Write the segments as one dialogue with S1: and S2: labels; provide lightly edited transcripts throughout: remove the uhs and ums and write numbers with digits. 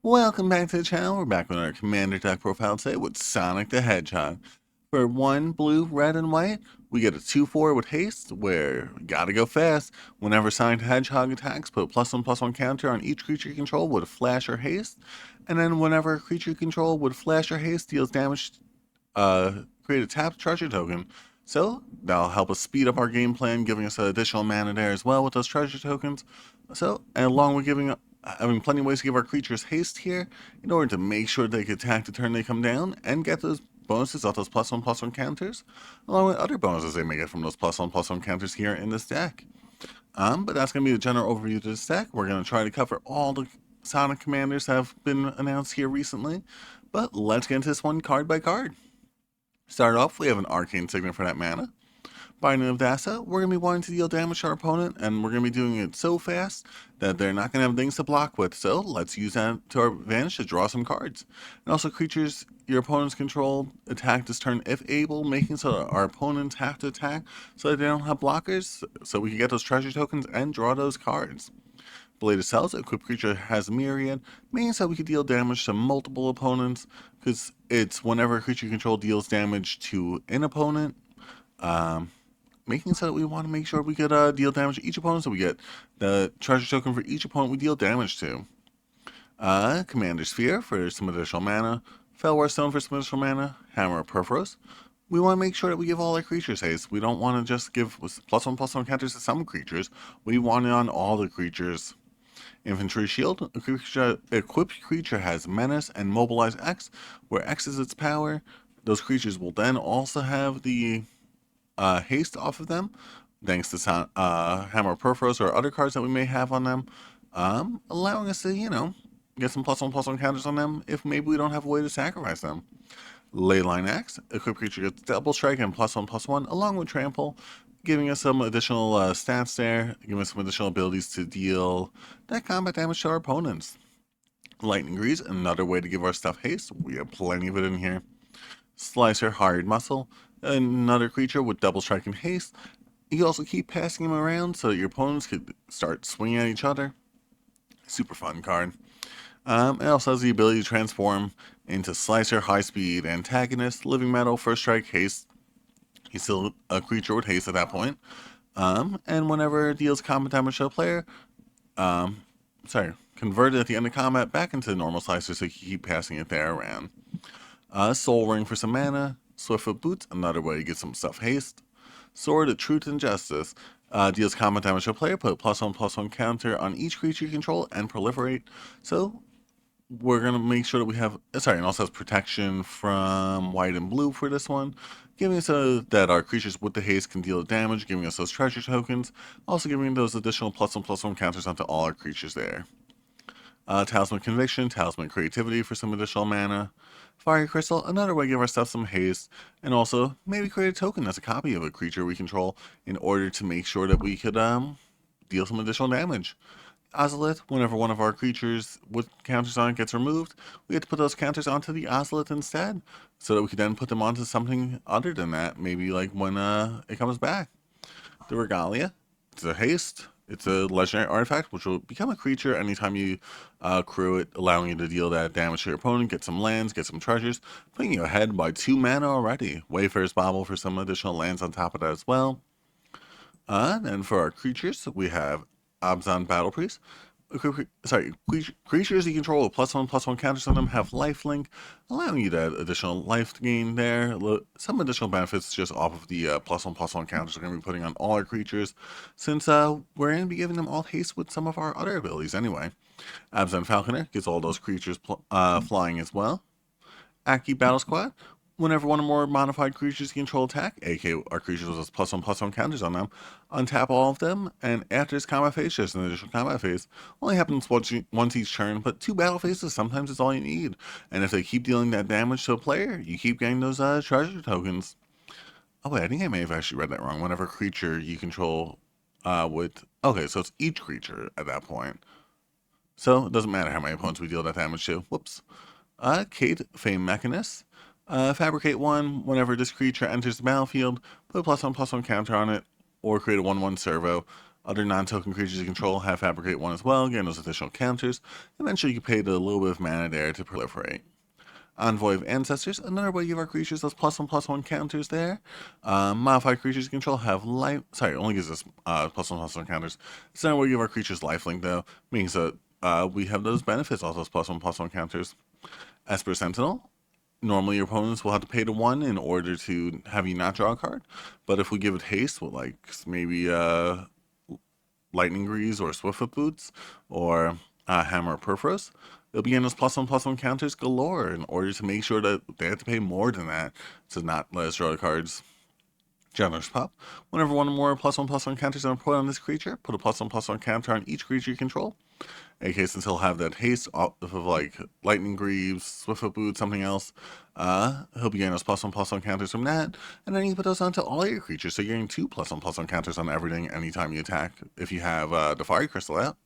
S1: Welcome back to the channel. We're back with our commander deck profile today with Sonic the Hedgehog. For 1 blue, red, and white, we get a 2/4 with haste, where we gotta go fast. Whenever Sonic the Hedgehog attacks, put +1/+1 counter on each creature you control with a flash or haste. And then whenever a creature you control with flash or haste deals damage, create a tapped treasure token. So that'll help us speed up our game plan, giving us additional mana there as well with those treasure tokens. So, and along with having plenty of ways to give our creatures haste here in order to make sure they can attack the turn they come down and get those bonuses off those +1/+1 counters, along with other bonuses they may get from those +1/+1 counters here in this deck. But that's going to be the general overview of this deck. We're going to try to cover all the Sonic commanders that have been announced here recently, but let's get into this one card by card. Start off, we have an Arcane Signet for that mana. Binding of Dasa, we're going to be wanting to deal damage to our opponent, and we're going to be doing it so fast that they're not going to have things to block with, so let's use that to our advantage to draw some cards. And also, creatures your opponents control attack this turn if able, making so that our opponents have to attack so that they don't have blockers, so we can get those treasure tokens and draw those cards. Bladed Cells, equipped creature has Myriad, means that we can deal damage to multiple opponents, because it's whenever a creature you control deals damage to an opponent, making so that we want to make sure we could deal damage to each opponent, so we get the treasure token for each opponent we deal damage to. Commander Sphere for some additional mana, Fellwar Stone for some additional mana, Hammer of Perforos. We want to make sure that we give all our creatures haste. We don't want to just give +1/+1 counters to some creatures. We want it on all the creatures. Infantry Shield, equipped creature has Menace and Mobilize X, where X is its power. Those creatures will then also have the haste off of them, thanks to Hammer Perforos or other cards that we may have on them, allowing us to, get some +1/+1 counters on them if maybe we don't have a way to sacrifice them. Leyline Axe, equipped creature gets Double Strike and +1/+1 along with Trample, giving us some additional stats there, giving us some additional abilities to deal that combat damage to our opponents. Lightning Grease, another way to give our stuff haste. We have plenty of it in here. Slicer, Hired Muscle, another creature with Double Strike and haste. You also keep passing him around so that your opponents could start swinging at each other. Super fun card. It also has the ability to transform into Slicer, High Speed, Antagonist, Living Metal, First Strike, Haste. He's still a creature with haste at that point. And whenever it deals combat damage to a player, convert it at the end of combat back into normal Slicer so you can keep passing it there around. Soul Ring for some mana, Swiftfoot Boots, another way to get some stuff haste. Sword of Truth and Justice, deals combat damage to a player, put +1/+1 counter on each creature you control, and proliferate. So we're going to make sure that we have, and also has protection from white and blue for this one, giving us that our creatures with the haste can deal damage, giving us those treasure tokens, also giving those additional +1/+1 counters onto all our creatures there. Talisman Conviction, Talisman Creativity for some additional mana. Fire Crystal, another way to give our stuff some haste, and also maybe create a token that's a copy of a creature we control in order to make sure that we could deal some additional damage. Ozolith, whenever one of our creatures with counters on it gets removed, we have to put those counters onto the Ozolith instead, so that we could then put them onto something other than that, maybe like when it comes back. The Regalia, it's a haste. It's a legendary artifact, which will become a creature anytime you crew it, allowing you to deal that damage to your opponent, get some lands, get some treasures, putting you ahead by 2 mana already. Wayfarer's Bauble for some additional lands on top of that as well. And for our creatures, we have Abzan Battle Priest. Creatures you control with +1/+1 counters on them have lifelink, allowing you that additional life gain there. Some additional benefits just off of the +1/+1 counters we're going to be putting on all our creatures, since we're going to be giving them all haste with some of our other abilities anyway. Abzan Falconer gets all those creatures flying as well. Aki Battle Squad. Whenever one or more modified creatures control attack, aka our creatures with +1/+1 counters on them, untap all of them, and after this combat phase, just an additional combat phase. Only happens once each turn, but 2 battle phases sometimes is all you need. And if they keep dealing that damage to a player, you keep getting those treasure tokens. Oh wait, I think I may have actually read that wrong. Whenever a creature you control okay, so it's each creature at that point. So it doesn't matter how many opponents we deal that damage to. Whoops. Kate, Fame Mechanist. Fabricate 1, whenever this creature enters the battlefield, put a +1/+1 counter on it, or create a 1/1 servo. Other non-token creatures you control have Fabricate 1 as well, getting those additional counters. Eventually you can pay the little bit of mana there to proliferate. Envoy of Ancestors, another way you give our creatures those +1/+1 counters there. Modified creatures you control have life. Sorry, it only gives us +1/+1 counters. It's another way you give our creatures lifelink though, means that we have those benefits, all those +1/+1 counters. Esper Sentinel, normally your opponents will have to pay to 1 in order to have you not draw a card. But if we give it haste with like maybe Lightning Greaves or Swiftfoot Boots or Hammer Perforos, they'll be getting those +1/+1 counters galore in order to make sure that they have to pay more than that to not let us draw the cards. Generous Pop. Whenever one or more +1/+1 counters are put on this creature, put a +1/+1 counter on each creature you control. AK, since he'll have that haste off of like Lightning Greaves, Swiftfoot Boots, something else, he'll be getting those +1/+1 counters from that, and then you put those onto all your creatures, so you're getting 2 +1/+1 counters on everything anytime you attack, if you have the Fire Crystal out.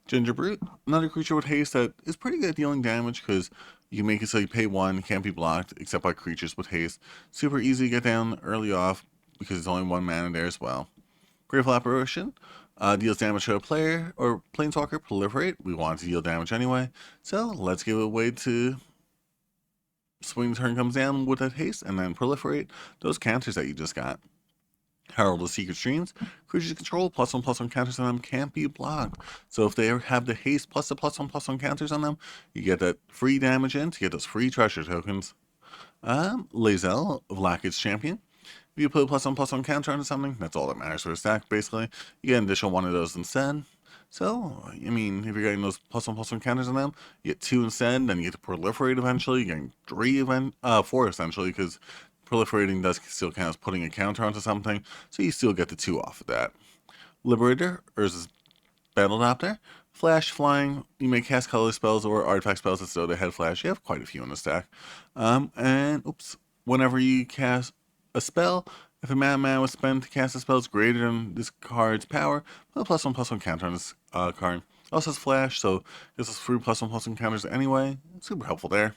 S1: Ginger Brute, another creature with haste that is pretty good at dealing damage because you can make it so you pay 1, can't be blocked except by creatures with haste. Super easy to get down early off because it's only 1 mana there as well. Grateful Apparition deals damage to a player or Planeswalker. Proliferate. We want to deal damage anyway, so let's give it a way to swing the turn comes down with that haste and then proliferate those counters that you just got. Herald of Secret Streams, creatures you control +1/+1 counters on them can't be blocked. So if they have the haste plus the +1/+1 counters on them, you get that free damage in to get those free treasure tokens. Lae'zel of Lacket's Champion. If you put a +1/+1 counter onto something, that's all that matters for a stack, basically. You get an additional 1 of those instead. So, I mean, if you're getting those +1/+1 counters on them, you get 2 instead, then you get to proliferate eventually. You're getting 4 essentially, because proliferating does still count as putting a counter onto something, so you still get the 2 off of that. Liberator, Urza's Battle Adapter. Flash, flying, you may cast color spells or artifact spells as though they had flash. You have quite a few in the stack. Whenever you cast a spell, if a mana was spent to cast a spell is greater than this card's power, put a +1/+1 counter on this card. Also has flash, so this is free +1/+1 counters anyway. It's super helpful there.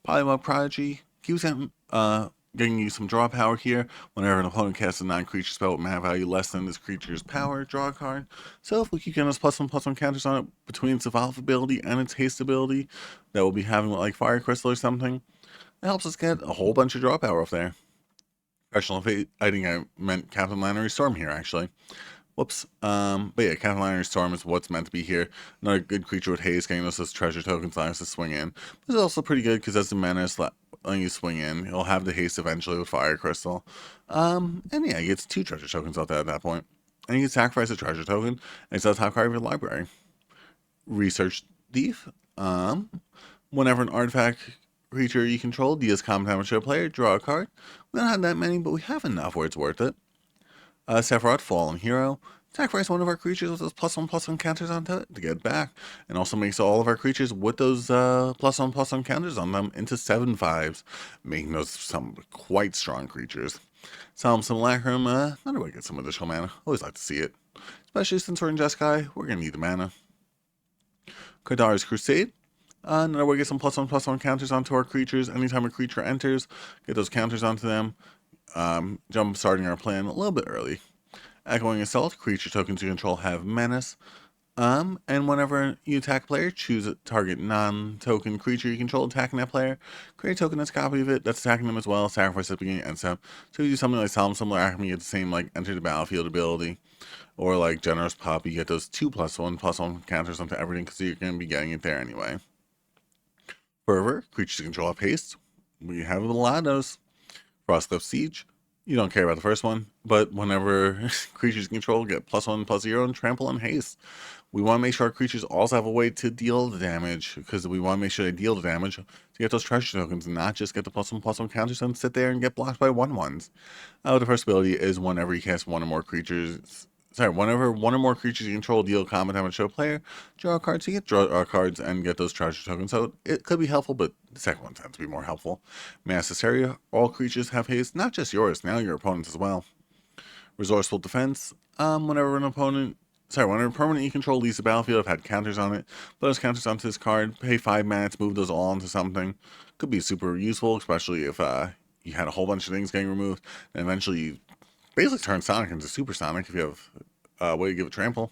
S1: Polymorph Prodigy keeps getting you some draw power here. Whenever an opponent casts a non-creature spell with mana value less than this creature's power, draw a card. So if we keep getting those +1/+1 counters on it between its evolve ability and its haste ability that we'll be having with like Fire Crystal or something, it helps us get a whole bunch of draw power off there. Professional Fate, I think I meant Captain Lannery Storm here actually. Whoops. But yeah, Captain Lannery Storm is what's meant to be here. Another good creature with haste, getting us those treasure tokens, allows us to swing in. But it's also pretty good because as the mana is letting you swing in, he'll have the haste eventually with Fire Crystal. And yeah, he gets 2 treasure tokens out there at that point. And you can sacrifice a treasure token, and it's the top card of your library. Research Thief. Whenever an artifact creature you control deals common damage to a player, draw a card. We don't have that many, but we have enough where it's worth it. Sephiroth, Fallen Hero. Sacrifice one of our creatures with those +1/+1 counters onto it to get it back, and also makes all of our creatures with those +1/+1 counters on them into 7/5s, making those some quite strong creatures. Solemn Simulacrum, another way to get some additional mana. Always like to see it. Especially since we're in Jeskai, we're going to need the mana. Kadara's Crusade. Another way to get some +1/+1 counters onto our creatures. Anytime a creature enters, get those counters onto them. Jump starting our plan a little bit early. Echoing Assault, creature tokens you control have Menace. And whenever you attack a player, choose a target non-token creature you control attacking that player. Create a token that's a copy of it that's attacking them as well. Sacrifice at the beginning and step. So you do something like Solemn Simulacrum, you get the same like enter the battlefield ability. Or like Generous Pop, you get those 2 +1/+1 counters onto everything because you're going to be getting it there anyway. Fervor, creatures you control have haste. We have a lot of those. Frostcliff Siege. You don't care about the first one, but whenever creatures control get +1/+0 and trample and haste, we want to make sure our creatures also have a way to deal the damage because we want to make sure they deal the damage to get those treasure tokens and not just get the +1/+1 counters and sit there and get blocked by 1/1s. The first ability is whenever you cast one or more creatures. Whenever one or more creatures you control deal combat damage to a player, draw a card. So you get draw cards and get those treasure tokens. So it could be helpful, but the second one tends to be more helpful. Mass Hysteria. All creatures have haste, not just yours, now your opponents as well. Resourceful Defense. Whenever a permanent you control leaves the battlefield, I've had counters on it. Put those counters onto this card. Pay 5 mana to move those all into something. Could be super useful, especially if you had a whole bunch of things getting removed. And eventually you basically turn Sonic into Supersonic if you have way to give it trample.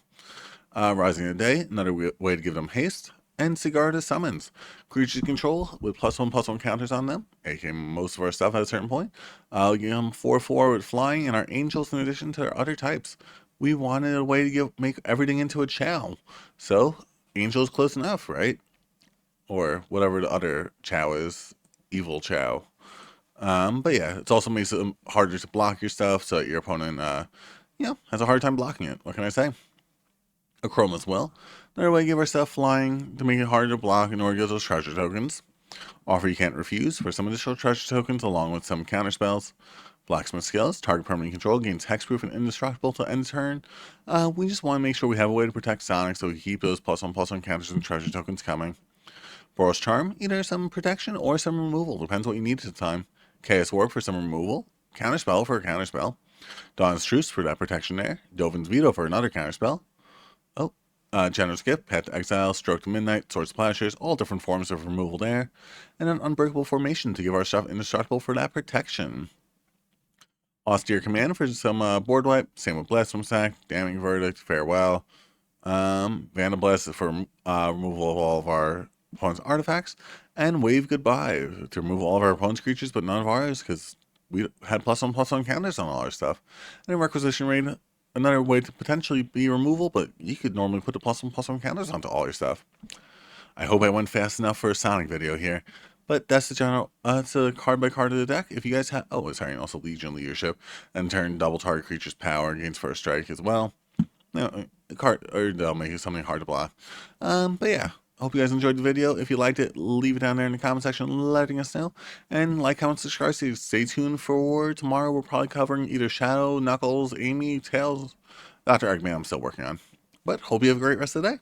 S1: Rising of the Day, another way to give them haste. And Cigar to summons. Creatures you control with +1/+1 counters on them, aka most of our stuff at a certain point. Give them 4/4 with flying and our angels in addition to their other types. We wanted a way to make everything into a chow. So, angel is close enough, right? Or whatever the other chow is. Evil chow. But yeah, it also makes it harder to block your stuff so that your opponent, has a hard time blocking it. What can I say? A chrome as well. Another way to give our stuff flying to make it harder to block in order to get those treasure tokens. Offer you can't refuse for some additional treasure tokens along with some counter spells. Blacksmith skills, target permanent control, gains hexproof and indestructible to end turn. We just want to make sure we have a way to protect Sonic so we keep those +1/+1 counters and treasure tokens coming. Boros Charm, either some protection or some removal, depends what you need at the time. Chaos Warp for some removal. Counterspell for a counterspell. Dawn's Truce for that protection there. Dovin's Veto for another counterspell. Generous Gift, Path to Exile, Stroke to Midnight, Sword Splashers, all different forms of removal there. And an Unbreakable Formation to give our stuff indestructible for that protection. Austere Command for some board wipe. Same with Blasphemy Sack, Damning Verdict, Farewell. Vandal Blast for removal of all of our opponent's artifacts. And Wave Goodbye to remove all of our opponent's creatures but none of ours because we had +1/+1 counters on all our stuff. And Requisition Rate, another way to potentially be removal, but you could normally put the +1/+1 counters onto all your stuff. I hope I went fast enough for a Sonic video here. But that's the general, it's a card by card of the deck. If you guys have, and also Legion Leadership, and turn double target creature's power against first strike as well. A card, or they'll make it something hard to block. But yeah, hope you guys enjoyed the video. If you liked it, leave it down there in the comment section letting us know. And like, comment, subscribe, stay tuned for tomorrow. We're probably covering either Shadow, Knuckles, Amy, Tails, Dr. Eggman I'm still working on. But hope you have a great rest of the day.